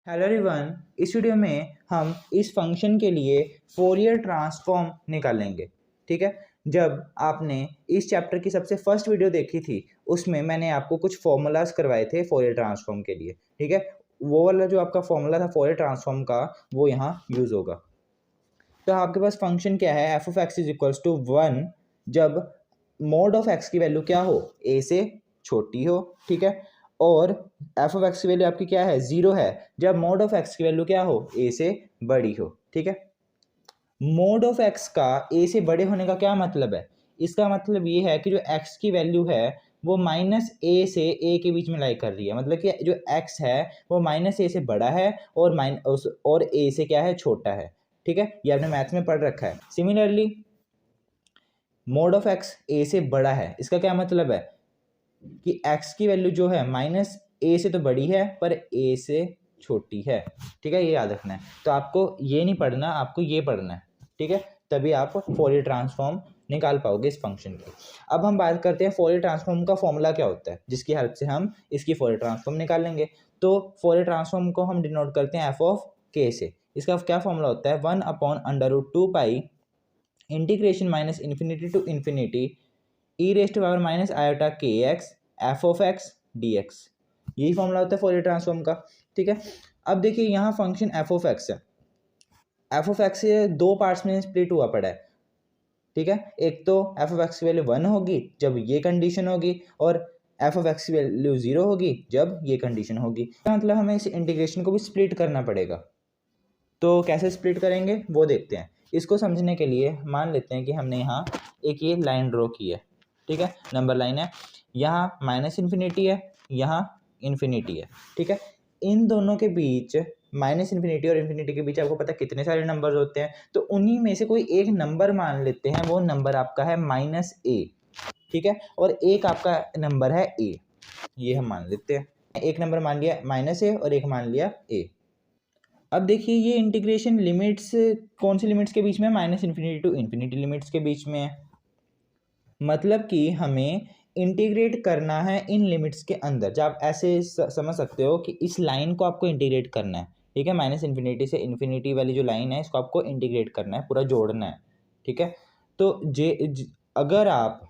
Hello everyone, इस video में हम इस फंक्शन के लिए फोरियर ट्रांसफॉर्म निकालेंगे। ठीक है। जब आपने इस चैप्टर की सबसे फर्स्ट वीडियो देखी थी उसमें मैंने आपको कुछ फॉर्मूलाज करवाए थे फोरियर ट्रांसफॉर्म के लिए। ठीक है। वो वाला जो आपका फॉर्मूला था फोरियर ट्रांसफॉर्म का वो यहाँ यूज़ होगा। तो आपके पास फंक्शन क्या है, f of x is equals to 1 जब मोड ऑफ एक्स की वैल्यू क्या हो, ए से छोटी हो। ठीक है। और एफ ऑफ एक्स की वैल्यू आपकी क्या है, 0 है जब मोड ऑफ एक्स की वैल्यू क्या हो, ए से बड़ी हो। ठीक है। मोड ऑफ एक्स का ए से बड़े होने का क्या मतलब है, इसका मतलब ये है कि जो एक्स की वैल्यू है वो माइनस ए से ए के बीच में लाई कर रही है। मतलब कि जो एक्स है वो माइनस ए से बड़ा है और ए से क्या है, छोटा है। ठीक है। ये आपने मैथ में पढ़ रखा है। सिमिलरली मोड ऑफ एक्स ए से बड़ा है, इसका क्या मतलब है कि एक्स की वैल्यू जो है माइनस ए से तो बड़ी है पर ए से छोटी है। ठीक है, ये याद रखना है। तो आपको ये नहीं पढ़ना, आपको ये पढ़ना है। ठीक है, तभी आप फोरियर ट्रांसफॉर्म निकाल पाओगे इस फंक्शन की। अब हम बात करते हैं फोरियर ट्रांसफॉर्म का फॉर्मूला क्या होता है जिसकी हेल्प से हम इसकी फोरियर ट्रांसफॉर्म निकाल लेंगे। तो फोरियर ट्रांसफॉर्म को हम डिनोट करते हैं एफ ऑफ के से। इसका क्या फॉर्मूला होता है, 1/√2 pi integration minus infinity to infinity e raised power minus iota के x f of x d x. यही फॉर्मूला होता है फोरियर ट्रांसफॉर्म का। ठीक है। अब देखिए यहाँ फंक्शन एफ ऑफ एक्स है। एफ ऑफ एक्स दो पार्ट्स में स्प्लिट हुआ पड़ा है। ठीक है। एक तो एफ ऑफ एक्स की वैल्यू 1 होगी जब ये कंडीशन होगी, और एफ ऑफ एक्स की वैल्यू 0 होगी जब ये कंडीशन होगी। मतलब हमें इस इंटीग्रेशन को भी स्प्लिट करना पड़ेगा। तो कैसे स्प्लिट करेंगे वो देखते हैं। इसको समझने के लिए मान लेते हैं कि हमने यहाँ एक ये लाइन ड्रॉ की है। ठीक है, नंबर लाइन है। यहाँ माइनस इन्फिनिटी है, यहाँ इन्फिनिटी है। ठीक है। इन दोनों के बीच, माइनस इन्फिनिटी और इन्फिनिटी के बीच आपको पता है कितने सारे नंबर होते हैं, तो उन्हीं में से कोई एक नंबर मान लेते हैं। वो नंबर आपका है माइनस ए। ठीक है। और एक आपका नंबर है ए, ये हम मान लेते हैं। एक नंबर मान लिया माइनस ए और एक मान लिया ए। अब देखिए ये इंटीग्रेशन लिमिट्स कौन सी लिमिट्स के बीच में, minus infinity to infinity limits के बीच में है। मतलब कि हमें इंटीग्रेट करना है इन लिमिट्स के अंदर। जब आप ऐसे समझ सकते हो कि इस लाइन को आपको इंटीग्रेट करना है। ठीक है, माइनस इन्फिनिटी से इन्फिनिटी वाली जो लाइन है इसको आपको इंटीग्रेट करना है, पूरा जोड़ना है। ठीक है। तो अगर आप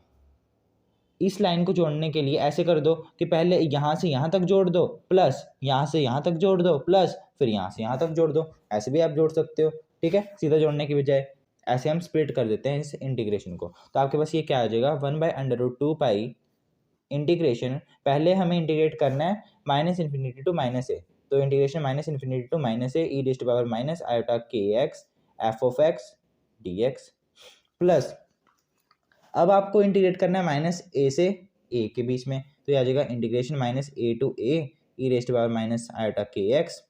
इस लाइन को जोड़ने के लिए ऐसे कर दो कि पहले यहाँ से यहाँ तक जोड़ दो, प्लस यहाँ से यहाँ तक जोड़ दो, प्लस फिर यहाँ से यहाँ तक जोड़ दो, ऐसे भी आप जोड़ सकते हो। ठीक है, सीधा जोड़ने की बजाय ऐसे हम स्प्लिट कर देते हैं इस इंटीग्रेशन को। तो आपके पास ये क्या आ जाएगा, 1/√2 पाई इंटीग्रेशन, पहले हमें इंटीग्रेट करना है minus infinity to minus a. तो integration minus infinity to minus a e raised to power minus iota के x f of x d x, plus अब आपको इंटीग्रेट करना है माइनस ए से ए के बीच में। तो ये आ जाएगा integration minus a to a e raised to power minus iota के x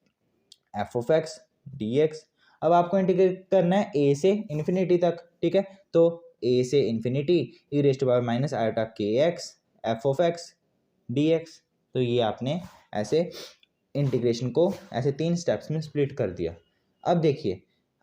f of x d x. अब आपको इंटीग्रेट करना है ए से इन्फिनिटी तक। ठीक है। तो ए से infinity e raised to power minus iota के x f of x d x. तो ये आपने ऐसे इंटीग्रेशन को ऐसे 3 स्टेप्स में स्प्लिट कर दिया। अब देखिए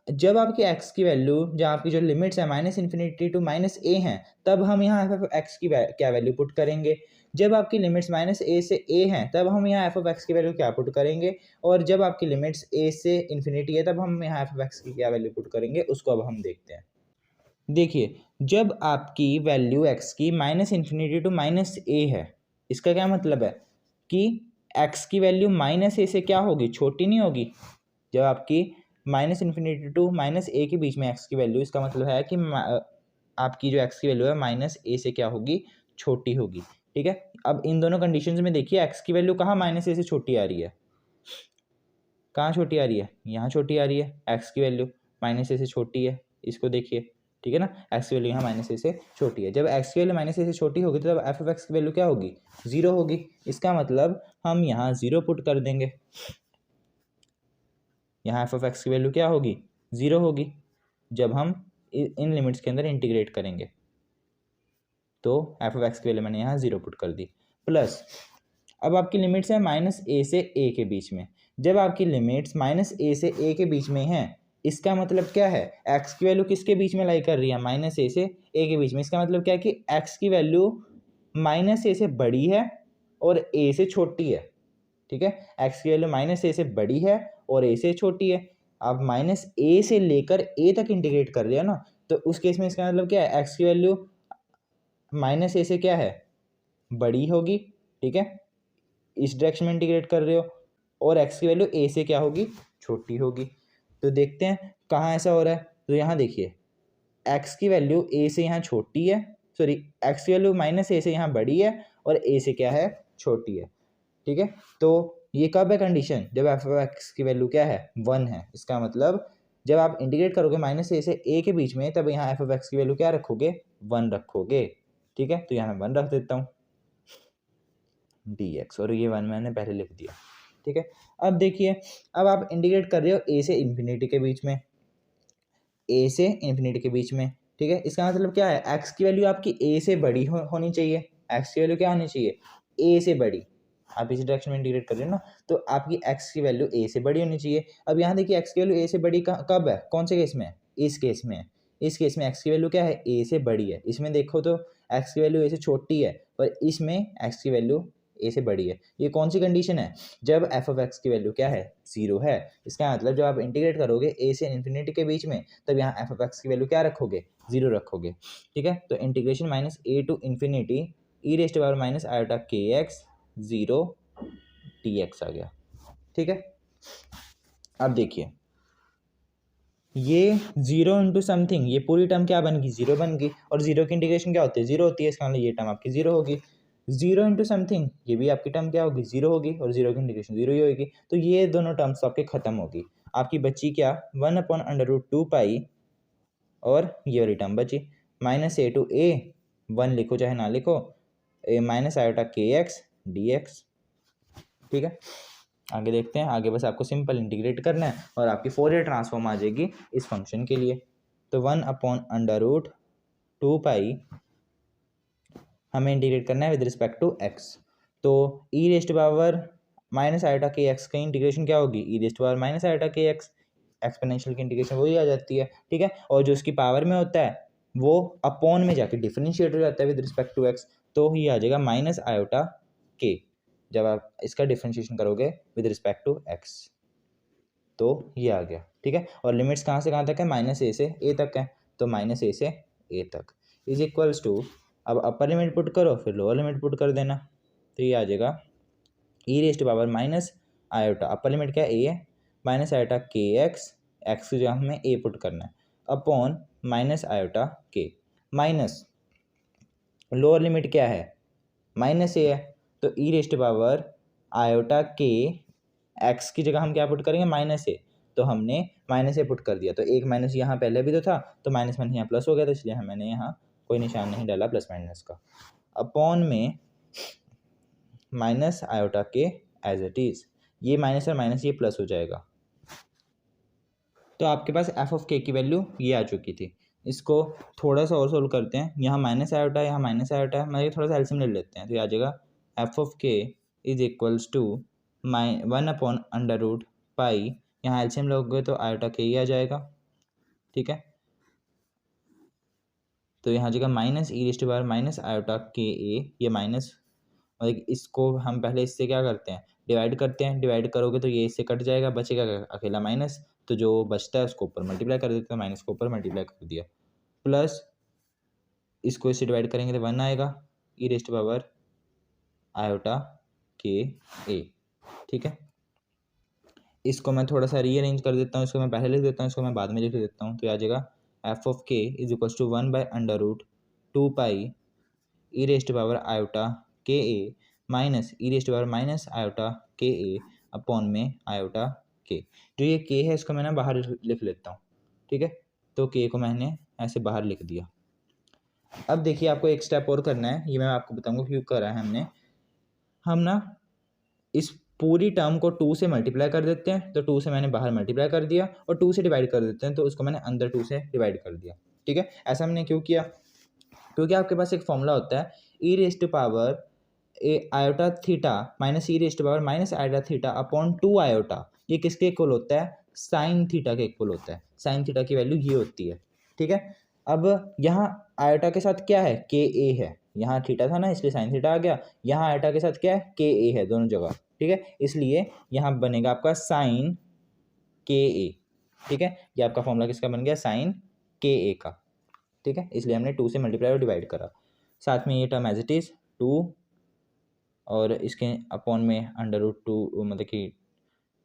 जब आपकी x की वैल्यू, जहाँ आपकी जो लिमिट्स है माइनस इन्फिनिटी टू माइनस ए हैं, तब हम यहाँ एफ ऑफ एक्स की क्या वैल्यू पुट करेंगे। जब आपकी लिमिट्स माइनस ए से ए हैं तब हम यहाँ एफ ऑफ एक्स की वैल्यू क्या पुट करेंगे। और जब आपकी लिमिट्स ए से इन्फिनिटी है तब हम यहाँ एफ ऑफ एक्स की क्या वैल्यू पुट करेंगे, उसको अब हम देखते हैं। देखिए जब आपकी वैल्यू x की minus infinity to minus a है, इसका क्या मतलब है कि x की वैल्यू माइनस ए से क्या होगी, छोटी नहीं होगी। जब आपकी माइनस इन्फिनिटी टू माइनस ए के बीच में x की वैल्यू, इसका मतलब है कि आपकी जो x की वैल्यू है माइनस ए से क्या होगी, छोटी होगी। ठीक है। अब इन दोनों कंडीशंस में देखिए x की वैल्यू कहाँ माइनस ए से छोटी आ रही है, कहाँ छोटी आ रही है, यहाँ छोटी आ रही है। x की वैल्यू माइनस ए से छोटी है, इसको देखिए। ठीक है ना, एक्स की वैल्यू यहाँ माइनस ए से छोटी है। जब एक्स की वैल्यू माइनस ए से छोटी होगी तो तब एफ ऑफ एक्स की वैल्यू क्या होगी, 0 होगी। इसका मतलब हम यहाँ 0 पुट कर देंगे। यहाँ एफ ऑफ एक्स की वैल्यू क्या होगी, 0 होगी जब हम इन लिमिट्स के अंदर इंटीग्रेट करेंगे। तो एफ ऑफ एक्स की वैल्यू मैंने यहाँ 0 पुट कर दी। प्लस अब आपकी लिमिट्स है माइनस ए से ए के बीच में। जब आपकी लिमिट्स माइनस ए से ए के बीच में हैं, इसका मतलब क्या है, एक्स की वैल्यू किसके बीच में लाई कर रही है, माइनस ए से ए के बीच में। इसका मतलब क्या है कि एक्स की वैल्यू माइनस ए से बड़ी है और ए से छोटी है। ठीक है। एक्स की वैल्यू माइनस ए से बड़ी है और ए से छोटी है। आप माइनस ए से लेकर ए तक इंटीग्रेट कर लिया ना, तो उस केस में इसका मतलब क्या है, एक्स की वैल्यू माइनस ए से क्या है, बड़ी होगी, ठीक है, इस डायरेक्शन में इंटीग्रेट कर रहे हो, और एक्स की वैल्यू ए से क्या होगी, छोटी होगी। तो देखते हैं कहाँ ऐसा हो रहा है। तो यहाँ देखिए एक्स की वैल्यू ए से यहाँ छोटी है, सॉरी एक्स की वैल्यू माइनस ए से यहाँ बड़ी है और ए से क्या है, छोटी है, ठीक है। तो ये कब है कंडीशन, जब एफ ऑफ एक्स की वैल्यू क्या है, 1 है। इसका मतलब जब आप इंटीग्रेट करोगे माइनस ए से ए के बीच में, तब यहाँ एफ ऑफ एक्स की वैल्यू क्या रखोगे, 1 रखोगे, ठीक है। तो यहाँ मैं 1 रख देता हूँ dx, और ये 1 मैंने पहले लिख दिया, ठीक है। अब देखिए, अब आप इंटीग्रेट कर रहे हो ए से इन्फिनिटी के बीच में, ए से इन्फिनिटी के बीच में, ठीक है। इसका मतलब क्या है, एक्स की वैल्यू आपकी ए से बड़ी होनी चाहिए। एक्स की वैल्यू क्या होनी चाहिए, ए से बड़ी। आप इस डायरेक्शन में इंटीग्रेट कर रहे हो ना, तो आपकी एक्स की वैल्यू ए से बड़ी होनी चाहिए। अब यहाँ देखिए एक्स की वैल्यू ए से बड़ी कब है, कौन से केस में है, इस केस में है। इस केस में एक्स की वैल्यू क्या है, ए से बड़ी है। इसमें देखो तो एक्स की वैल्यू ए से छोटी है, और इसमें एक्स की वैल्यू ए से बड़ी है। ये कौन सी कंडीशन है, जब एफ ऑफ एक्स की वैल्यू क्या है, 0 है। इसका मतलब जब आप इंटीग्रेट करोगे ए से इन्फिनिटी के बीच में, तब यहाँ एफ ऑफ एक्स की वैल्यू क्या रखोगे, 0 रखोगे, ठीक है। तो integration minus a to infinity e raise to power minus iota के एक्स 0 dx आ गया, ठीक है। अब देखिए ये 0 इंटू समथिंग, ये पूरी टर्म क्या बन गई, 0 बन गई, और 0 की इंटीग्रेशन क्या होती है, 0 होती है। इसका मतलब ये टर्म आपकी 0 होगी। 0 इंटू समथिंग, ये भी आपकी टर्म क्या होगी, 0 होगी, और 0 की इंटीग्रेशन 0 ही होगी। तो ये दोनों टर्म्स आपके खत्म होगी। आपकी बची क्या, 1/√2 पाई, और ये वाली टर्म बची माइनस ए टू ए, 1 लिखो चाहे ना लिखो, ए माइनस आयोटा के एक्स dx, ठीक है। आगे देखते हैं, आगे बस आपको सिंपल इंटीग्रेट करना है और आपकी फोरियर ट्रांसफॉर्म आ जाएगी इस फंक्शन के लिए। तो 1/√2 पाई हमें इंटीग्रेट करना है विद रिस्पेक्ट टू एक्स। तो e raise to power minus iota के एक्स का इंटीग्रेशन क्या होगी, e raise to power minus iota के एक्स, एक्सपोनेंशियल की इंटीग्रेशन वही आ जाती है, ठीक है। और जो उसकी पावर में होता है वो अपॉन में जाके डिफरेंशिएट हो जाता है विद रिस्पेक्ट टू एक्स। तो ये आ जाएगा माइनस आयोटा के, जब आप इसका डिफरेंशिएशन करोगे विद रिस्पेक्ट टू एक्स, तो ये आ गया, ठीक है। और लिमिट्स कहाँ से कहाँ तक है, माइनस ए से ए तक है। तो माइनस ए से ए तक इज इक्वल्स टू, अब अपर लिमिट पुट करो फिर लोअर लिमिट पुट कर देना। तो ये आ जाएगा e raise to power minus iota, upper limit क्या ए है, माइनस आयोटा के एक्स, एक्स की जगह हमें ए पुट करना है, अपॉन माइनस आयोटा के, माइनस लोअर लिमिट क्या है, माइनस ए है। तो e raise to power iota के एक्स की जगह हम क्या पुट करेंगे, माइनस ए। तो हमने माइनस ए पुट कर दिया, तो एक माइनस यहाँ पहले भी तो था, तो माइनस माइनस यहाँ प्लस हो गया, तो इसलिए मैंने यहाँ कोई निशान नहीं डाला प्लस माइनस का, अपॉन में माइनस आयोटा के एज इट इज़, ये माइनस और माइनस ये प्लस हो जाएगा। तो आपके पास एफ ऑफ के की वैल्यू ये आ चुकी थी। इसको थोड़ा सा और सोल्व करते हैं, यहाँ माइनस आयोटा, यहाँ माइनस आयोटा, मैं ये थोड़ा सा एलसीएम ले लेते हैं। तो ये आ जाएगा f of k is equals to 1/√π, यहाँ एलसीएम लोगे तो आयोटा के ही आ जाएगा, ठीक है। तो यहाँ जगह minus e raise to power minus iota के ए, ये माइनस, मतलब इसको हम पहले इससे क्या करते हैं, डिवाइड करते हैं। डिवाइड करोगे तो ये इससे कट जाएगा, बचेगा अकेला माइनस, तो जो बचता है उसको ऊपर मल्टीप्लाई कर देते हैं, माइनस को ऊपर मल्टीप्लाई कर दिया, प्लस इसको इससे डिवाइड करेंगे तो 1 आएगा, e raise to power iota के ए, ठीक है। इसको मैं थोड़ा सा रीअरेंज कर देता हूँ, इसको मैं पहले लिख देता हूँ, इसको मैं बाद में लिख देता हूँ। तो आ जाएगा f of k is equals to 1/√2 pi e raise to power iota के a minus e raise to power minus iota के ए अपॉन में आयोटा के। जो ये के है इसको मैं ना बाहर लिख लेता हूँ, ठीक है। तो के को मैंने ऐसे बाहर लिख दिया। अब देखिए आपको एक स्टेप और करना है, ये मैं आपको बताऊँगा क्यों करा है हमने। हम ना इस पूरी टर्म को 2 से मल्टीप्लाई कर देते हैं, तो 2 से मैंने बाहर मल्टीप्लाई कर दिया, और 2 से डिवाइड कर देते हैं, तो उसको मैंने अंदर 2 से डिवाइड कर दिया, ठीक है। ऐसा हमने क्यों किया, क्योंकि आपके पास एक फॉर्मूला होता है e raise to power a iota theta minus e raise to power minus iota theta upon 2 iota. ये किसके इक्वल होता है, साइन थीटा के इक्वल होता है। साइन थीटा की वैल्यू ये होती है, ठीक है। अब यहाँ आयोटा के साथ क्या है, के ए है, यहाँ थीटा था ना इसलिए साइन थीटा आ गया, यहाँ आयोटा के साथ क्या है, के ए है दोनों जगह, ठीक है, इसलिए यहाँ बनेगा आपका साइन के ए। ठीक है, ये आपका फॉर्मूला किसका बन गया, साइन के ए का। ठीक है, इसलिए हमने 2 से मल्टीप्लाई और डिवाइड करा। साथ में ये टर्म एज इट इज 2 और इसके अपॉन में √2, मतलब कि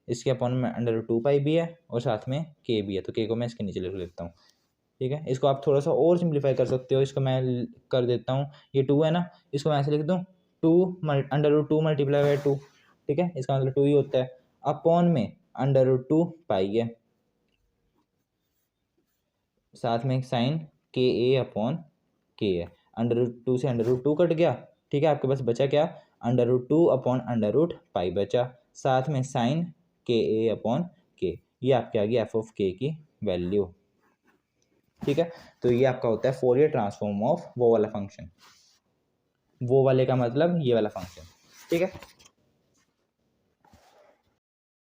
इसके अपॉन में √2π भी है और साथ में के भी है, तो के को मैं इसके नीचे लिख लेता हूँ। ठीक है, इसको आप थोड़ा सा और सिंप्लीफाई कर सकते हो, इसको मैं कर देता हूँ, ये 2 है ना, इसको मैं ऐसे लिख दूँ 2 मल्टीप्लाई बाई 2। ठीक है, इसका मतलब 2 ही होता है, अपॉन में √2π है, साथ में साइन के ए अपॉन के है, √2 से √2 कट गया। ठीक है, आपके पास बचा क्या, √2 अपॉन √π बचा, साथ में साइन के ए अपॉन के, ये आपके आ गया एफ ऑफ के की वैल्यू। ठीक है, तो ये आपका होता है फोरियर ट्रांसफॉर्म ऑफ वो वाला फंक्शन, वो वाले का मतलब ये वाला फंक्शन। ठीक है,